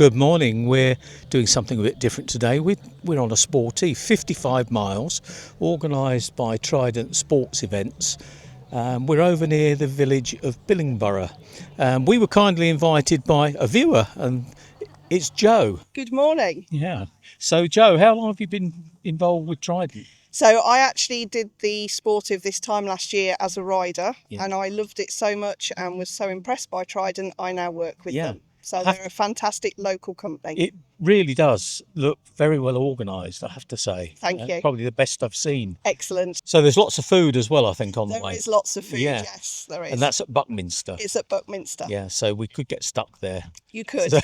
Good morning. We're doing something a bit different today. We're on a sporty 55 miles organised by Trident Sports events. We're over near the village of Billingborough. We were kindly invited by a viewer, and it's Joe. Good morning. Yeah. So Joe, how long have you been involved with Trident? So I actually did the Sportive this time last year as a rider, Yeah. and I loved it so much and was so impressed by Trident, I now work with them. So they're a fantastic local company. It really does look very well organised, I have to say. Thank you. Probably the best I've seen. Excellent. So there's lots of food as well, I think, on the way. There is lots of food, Yeah. yes, there is. And that's at Buckminster. It's at Buckminster. Yeah, so we could get stuck there. You could. So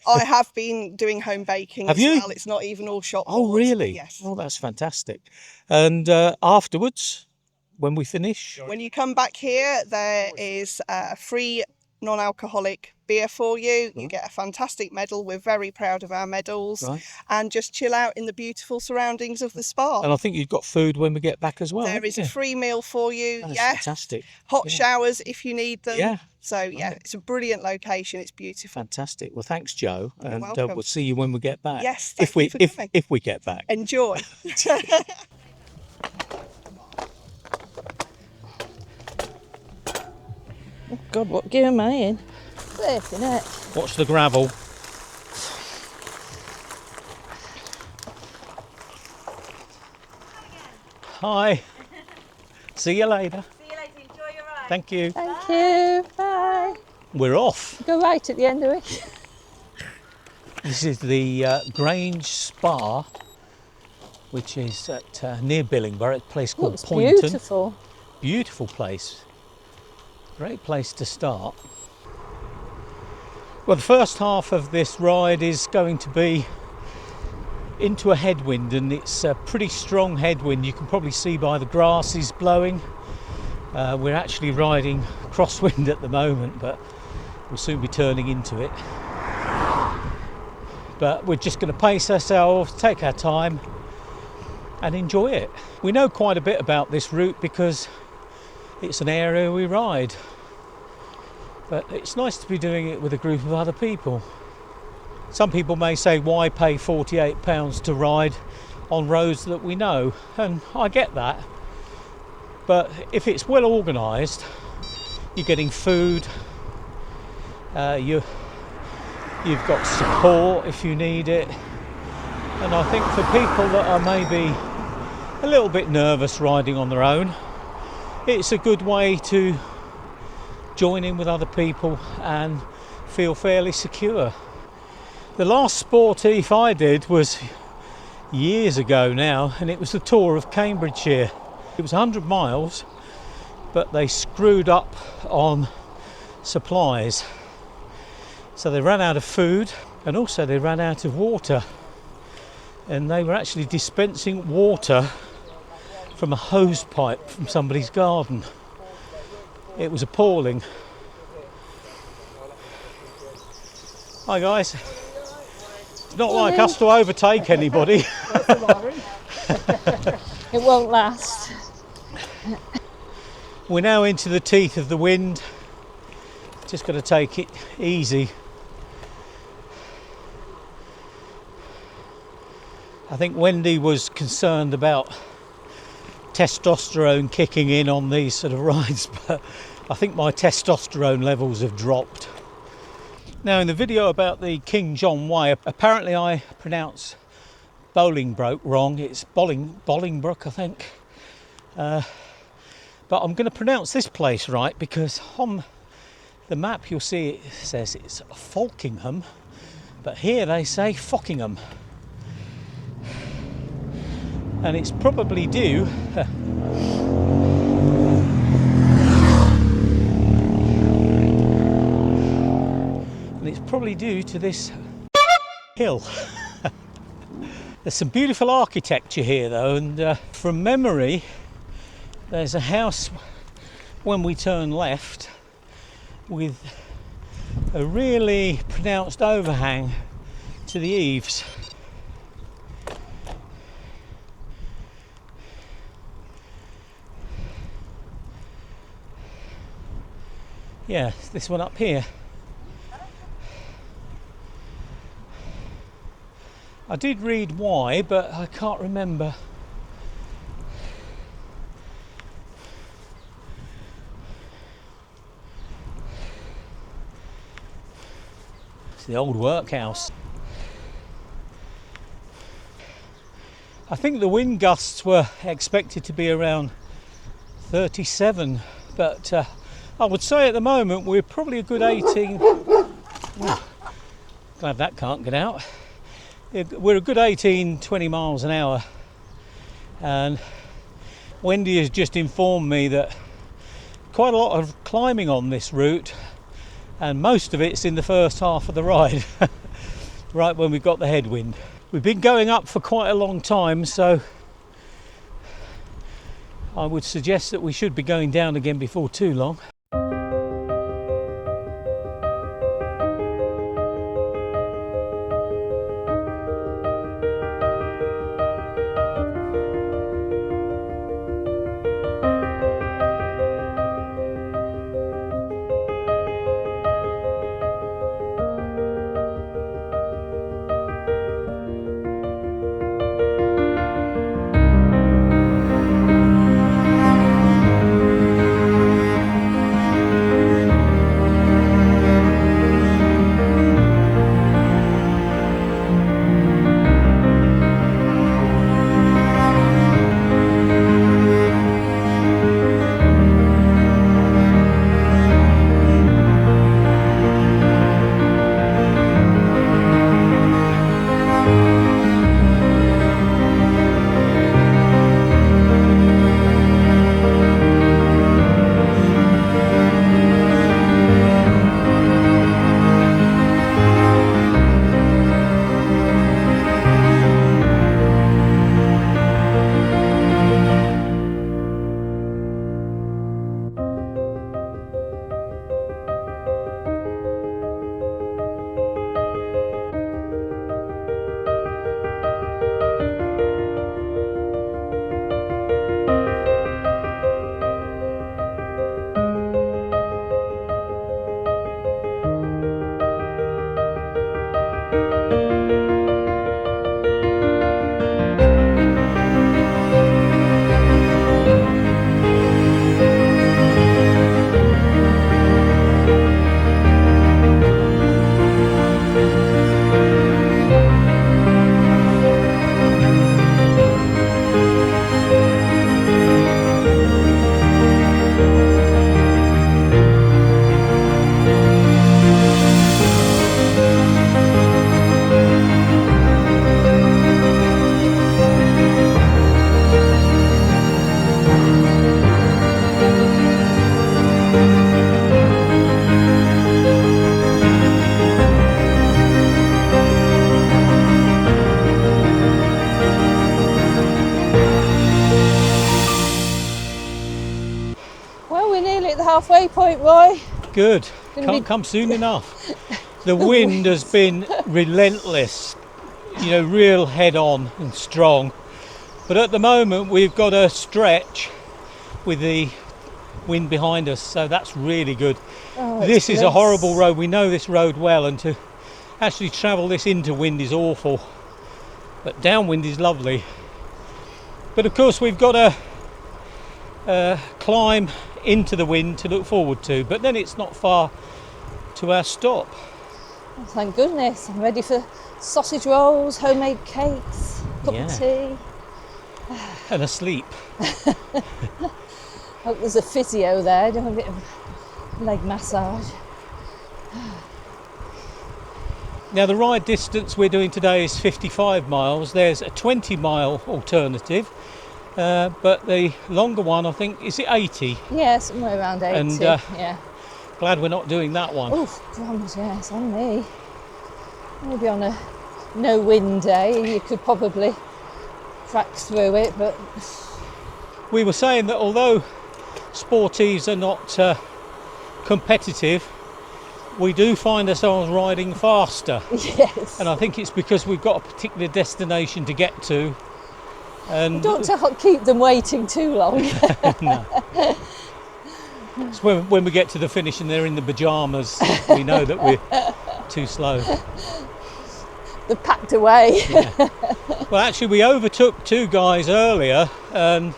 I have been doing home baking Have as you? well. It's not even all shop Oh, boards. really? Yes. Oh, that's fantastic. And afterwards, when we finish? When you come back here, there is a free non-alcoholic beer for you. You get a fantastic medal. We're very proud of our medals. Right. And just chill out in the beautiful surroundings of the spa. And I think you've got food when we get back as well. There is a free meal for you. That's yes. fantastic. Hot showers if you need them. Yeah. So yeah, Right. it's a brilliant location. It's beautiful. Fantastic. Well, thanks, Joe. You're And welcome. we'll see you when we get back. Yes, if thank you for coming. if we get back. Enjoy. Oh God, what gear am I in? Flipping it. Watch the gravel. Hi. See you later. See you later, enjoy your ride. Thank you. Thank you. Bye. We're off. Go right at the end of it. This is the Grange Spa, which is at near Billingborough, a place called Looks Poynton. beautiful. Beautiful place. Great place to start. Well, the first half of this ride is going to be into a headwind, and it's a pretty strong headwind. You can probably see by the grasses blowing. We're actually riding crosswind at the moment, but we'll soon be turning into it. But we're just going to pace ourselves, take our time and enjoy it. We know quite a bit about this route because it's an area we ride, but it's nice to be doing it with a group of other people. Some people may say, why pay £48 to ride on roads that we know? And I get that, but if it's well organised, you're getting food, you've got support if you need it, and I think for people that are maybe a little bit nervous riding on their own, it's a good way to join in with other people and feel fairly secure. The last sportive I did was years ago now, and it was the Tour of Cambridgeshire. It was 100 miles, but they screwed up on supplies. So they ran out of food, and also they ran out of water. And they were actually dispensing water from a hose pipe from somebody's garden. It was appalling. Hi guys. It's not like us to overtake anybody. It won't last. We're now into the teeth of the wind. Just got to take it easy. I think Wendy was concerned about testosterone kicking in on these sort of rides, but I think my testosterone levels have dropped. Now, in the video about the King John Way, apparently I pronounce Bolingbroke wrong. It's Bolingbroke, I think. But I'm going to pronounce this place right, because on the map you'll see it says it's Falkingham, but here they say Fockingham. And it's probably due to this hill. There's some beautiful architecture here though, and from memory there's a house when we turn left with a really pronounced overhang to the eaves. Yeah, this one up here. I did read why, but I can't remember. It's the old workhouse. I think the wind gusts were expected to be around 37, but I would say at the moment we're probably a good 18. Glad that can't get out. We're a good 18-20 miles an hour, and Wendy has just informed me that quite a lot of climbing on this route, and most of it's in the first half of the ride, right when we've got the headwind. We've been going up for quite a long time, so I would suggest that we should be going down again before too long. Halfway point, Roy. Good. Can't come soon enough. The wind has been relentless, you know, real head on and strong. But at the moment we've got a stretch with the wind behind us, so that's really good. This is a horrible road. We know this road well, and to actually travel this into wind is awful. But downwind is lovely. But of course we've got a climb into the wind to look forward to, but then it's not far to our stop. Oh, thank goodness. I'm ready for sausage rolls, homemade cakes, cup of tea. And a sleep. Hope there's a physio there, do a bit of leg massage. Now the ride distance we're doing today is 55 miles. There's a 20-mile alternative. But the longer one, I think, is it 80? Yeah, somewhere around 80. And yeah. Glad we're not doing that one. Oh, crumbs, yes, on me. Maybe on a no wind day, you could probably crack through it, but we were saying that although sportives are not competitive, we do find ourselves riding faster. Yes. And I think it's because we've got a particular destination to get to. And don't keep them waiting too long. No. It's when we get to the finish and they're in the pyjamas, we know that we're too slow. they've packed away. Yeah. Well, actually, we overtook 2 guys earlier, and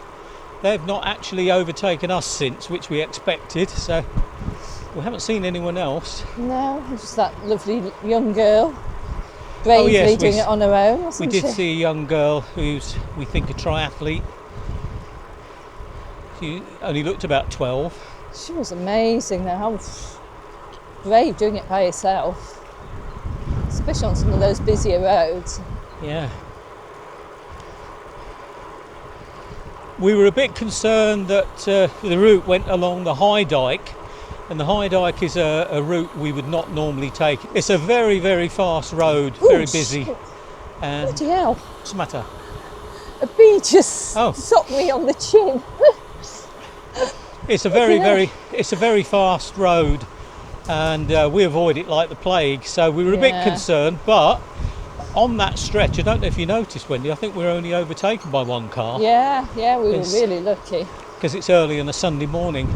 they've not actually overtaken us since, which we expected. So we haven't seen anyone else. No, just that lovely young girl, bravely doing it on her own, wasn't we she? did see a young girl who's, we think, a triathlete. She only looked about 12. She was amazing though, how brave doing it by herself, especially on some of those busier roads. Yeah. We were a bit concerned that the route went along the high dike, and the high dike is a route we would not normally take. It's a very, very fast road, Ooh, very busy. And bloody hell. what's the matter? A bee just Oh. socked me on the chin. It's a very fast road, and we avoid it like the plague. So we were a bit Yeah. concerned, but on that stretch, I don't know if you noticed, Wendy, I think we were only overtaken by 1 car. Yeah, we were It's- really lucky. Because it's early on a Sunday morning.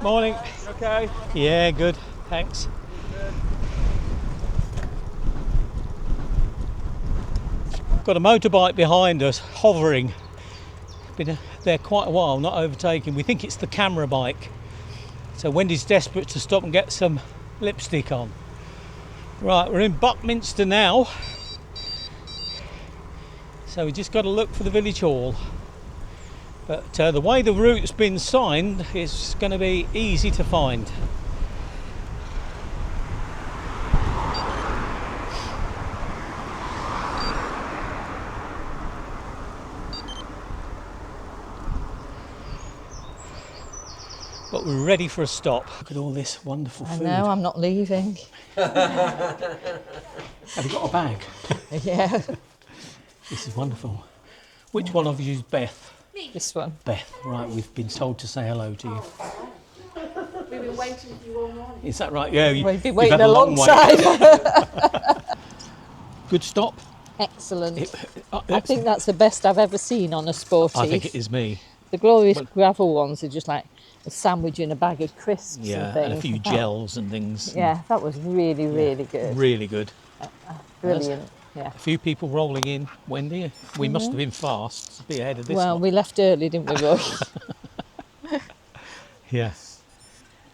Morning. Okay. Yeah, good. Thanks. Got a motorbike behind us, hovering. Been there quite a while, not overtaking. We think it's the camera bike. So Wendy's desperate to stop and get some lipstick on. Right, we're in Buckminster now. So we just got to look for the village hall. But the way the route's been signed, it's going to be easy to find. But we're ready for a stop. Look at all this wonderful food. I know, I'm not leaving. Have you got a bag? Yeah, This is wonderful. Which one of you is Beth? this one. Beth, right, we've been told to say hello to you. We've been waiting for you all morning. Is that right? Yeah, We've been you've waiting had a long wait. time. Good stop. Excellent. I think that's the best I've ever seen on a Sportive. I think it is me. The glorious gravel ones are just like a sandwich in a bag of crisps Yeah, and things. and a few gels and things. Yeah, that was really, really good. Really good. Brilliant. Yeah. A few people rolling in, Wendy. We must have been fast to be ahead of this Well, one. we left early, didn't we, Roy? Yeah.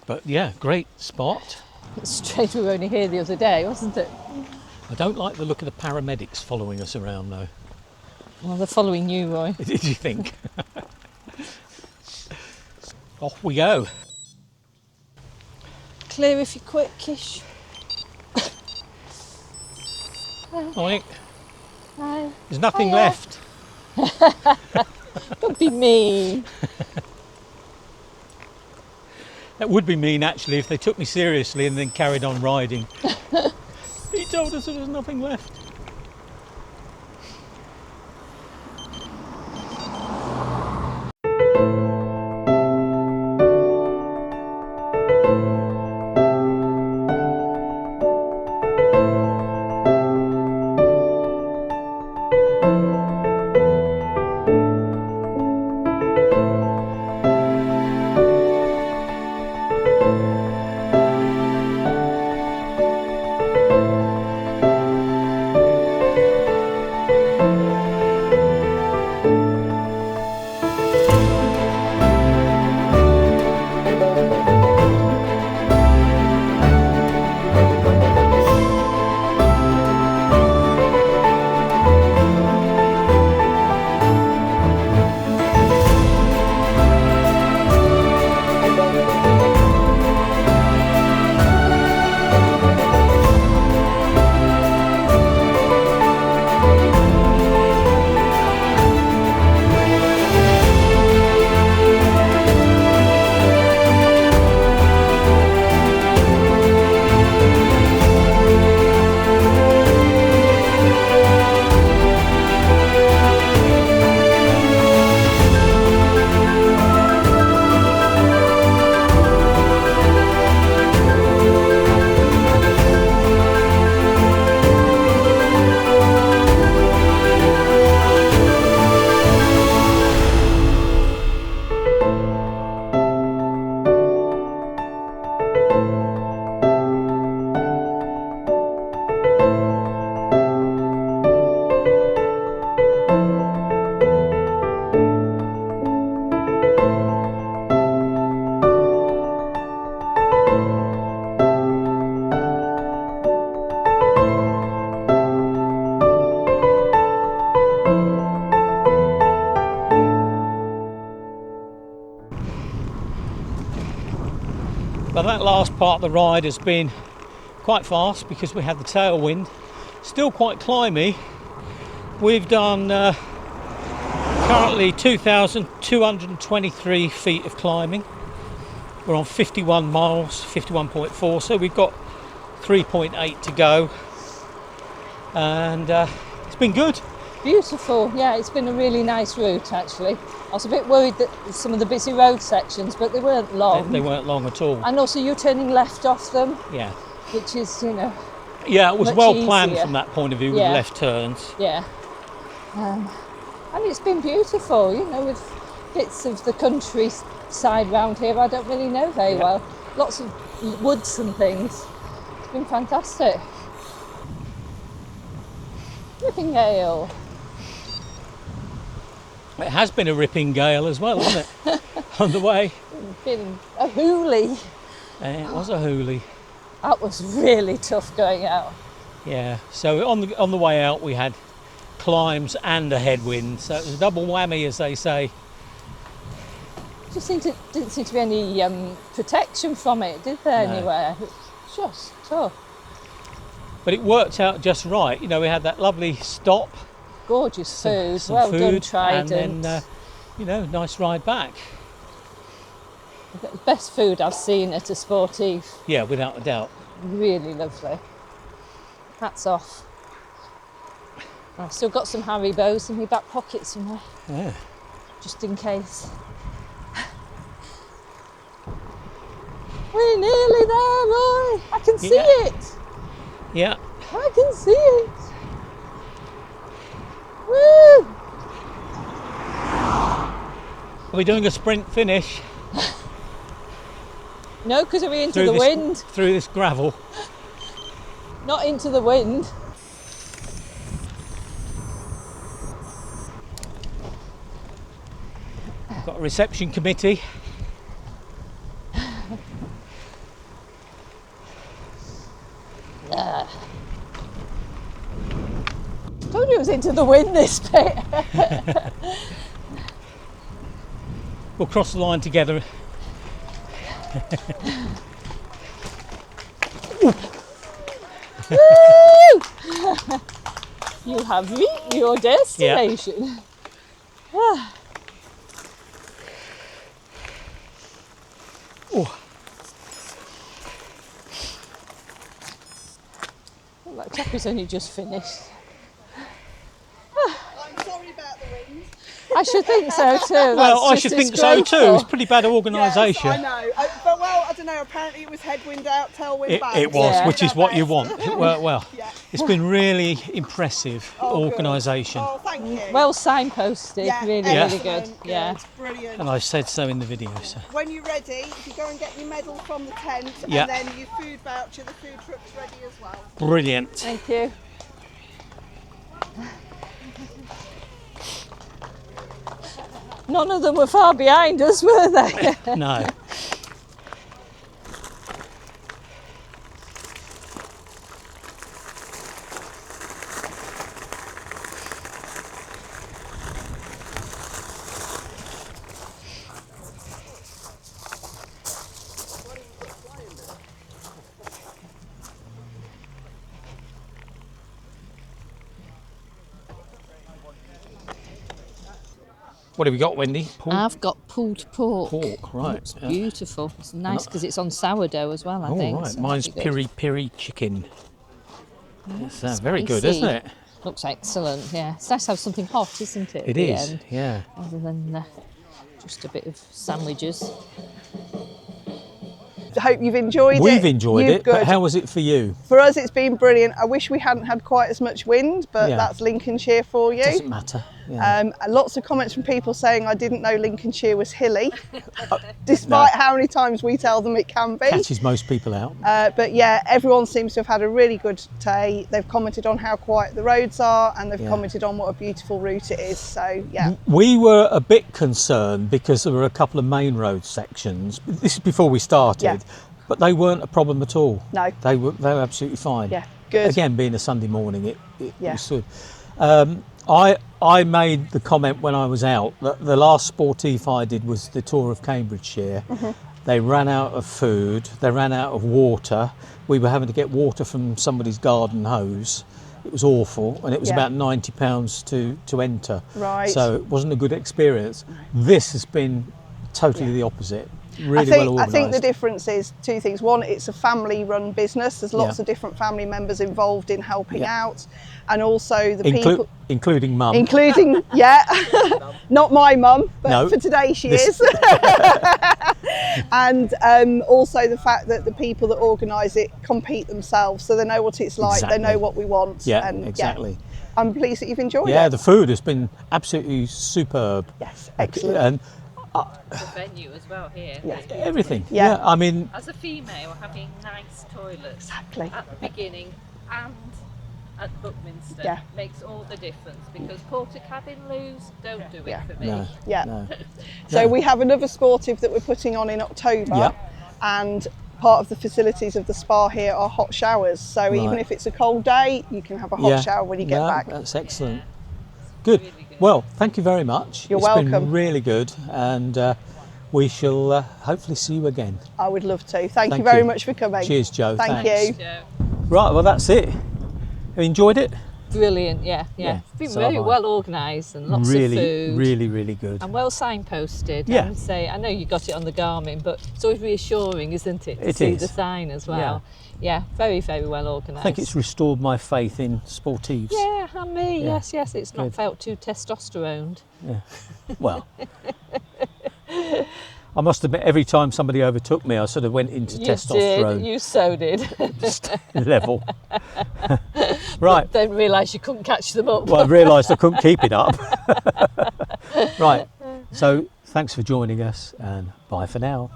But yeah, great spot. It's strange we were only here the other day, wasn't it? I don't like the look of the paramedics following us around though. Well, they're following you, Roy. Did you think? Off we go. Clear if you're quick-ish. Morning. Hi. There's nothing Hiya. left. Don't be mean. That would be mean actually if they took me seriously and then carried on riding. He told us there was nothing left. part of the ride has been quite fast because we had the tailwind. Still quite climby. We've done currently 2,223 feet of climbing. We're on 51 miles, 51.4, so we've got 3.8 to go, and it's been good. Beautiful, yeah, it's been a really nice route actually. I was a bit worried that some of the busy road sections, but they weren't long. They weren't long at all. And also you're turning left off them. Yeah. Which is, you know, yeah, it was well planned easier from that point of view with left turns. Yeah. And it's been beautiful, you know, with bits of the countryside round here I don't really know very well. Lots of woods and things. It's been fantastic. Ripping gale. It has been a ripping gale as well, hasn't it? On the way. It's been a hoolie. It was a hoolie. That was really tough going out. Yeah, so on the way out we had climbs and a headwind, so it was a double whammy, as they say. Just didn't seem to be any protection from it, did there, anywhere? It's just tough. But it worked out just right. You know, we had that lovely stop. Gorgeous food, some well food, done, Trident. And then, you know, nice ride back. The best food I've seen at a sportive. Yeah, without a doubt. Really lovely. Hats off. I've still got some Haribos in my back pocket somewhere. Yeah. Just in case. We're nearly there, Roy. I can see it. Yeah. I can see it. Woo! Are we doing a sprint finish? No, because we're into the wind. Through this gravel. Not into the wind. We've got a reception committee. Told you it was into the wind, this bit. We'll cross the line together. You have reached your destination. Oh. Well, that chap is only just finished. I'm sorry about the wind. I should think so too. Well, I should think so too. It's pretty bad organisation. Yes, I know. But well, I don't know. Apparently, it was headwind out, tailwind back. It was, Yeah. which is what you want. It worked well. Yeah. It's been really impressive organisation. Oh, thank you. Well signposted, Yeah, really, Yeah. really good. Yeah. Brilliant. And I said so in the video. So. When you're ready, if you go and get your medal from the tent, Yeah. and then your food voucher, the food truck's ready as well. Brilliant. Thank you. None of them were far behind us, were they? No. What have we got, Wendy? Pork? I've got pulled pork. Pork, right. It's beautiful. It's nice because it's on sourdough as well, I Oh, think. right. So Mine's that'd be good. piri chicken. It's very good, isn't it? Looks excellent, yeah. It's nice to have something hot, isn't it? It at the is, end, yeah. rather than just a bit of sandwiches. I hope you've enjoyed it. We've enjoyed You've it, but good. how was it for you? For us, it's been brilliant. I wish we hadn't had quite as much wind, but Yeah. that's Lincolnshire for you. Doesn't matter. Yeah. Lots of comments from people saying I didn't know Lincolnshire was hilly, despite how many times we tell them it can be. Catches most people out. But yeah, everyone seems to have had a really good day. They've commented on how quiet the roads are, and they've commented on what a beautiful route it is. So yeah. We were a bit concerned because there were a couple of main road sections. This is before we started, but they weren't a problem at all. No. They were absolutely fine. Yeah, good. Again, being a Sunday morning, it Yeah. was good. I made the comment when I was out that the last sportif I did was the Tour of Cambridgeshire, They ran out of food, they ran out of water. We were having to get water from somebody's garden hose. It was awful, and it was Yeah. about £90 to enter. Right. So it wasn't a good experience. This has been totally the opposite. Really well I organised. think the difference is two things. One, it's a family-run business. There's lots Yeah. of different family members involved in helping Yeah. out, and also the people, including mum. including not my mum, but No, for today she this- is. And also the fact that the people that organise it compete themselves, so they know what it's like. They know Exactly. what we want. Yeah, and exactly. I'm pleased that you've enjoyed Yeah, it. the food has been absolutely superb. Yes, excellent. And The venue as well here. Yeah. is beautiful. everything. Yeah. I mean, As a female, having nice toilets Exactly. at the beginning and at Buckminster Yeah. makes all the difference, because porta cabin loos don't do it Yeah. for me. no. Yeah. No. So No. we have another sportive that we're putting on in October, Yeah. and part of the facilities of the spa here are hot showers. So even Right. if it's a cold day, you can have a hot shower when you get No, back. That's excellent. Good. Really good. Well, thank you very much. You're It's welcome. been really good, and we shall hopefully see you again. I would love to. Thank you Thank very you. much for coming. Cheers, Joe. Thank Thanks. you. So, Right, well, that's it. Have you enjoyed it? Brilliant, yeah. Yeah, It's been so very have I. well organised and lots really, of food. really good. And well signposted. Yeah. I would say, I know you got it on the Garmin, but it's always reassuring, isn't it, to It see is. the sign as well. Yeah, very, very well organised. I think it's restored my faith in sportives. Yeah, and me, Yeah. yes, it's not Good. felt too testosteroned. Well, I must admit, every time somebody overtook me, I sort of went into You testosterone did, you so did. level. Right. Then realised you couldn't catch them up. Well, I realised I couldn't keep it up. Right. So, thanks for joining us, and bye for now.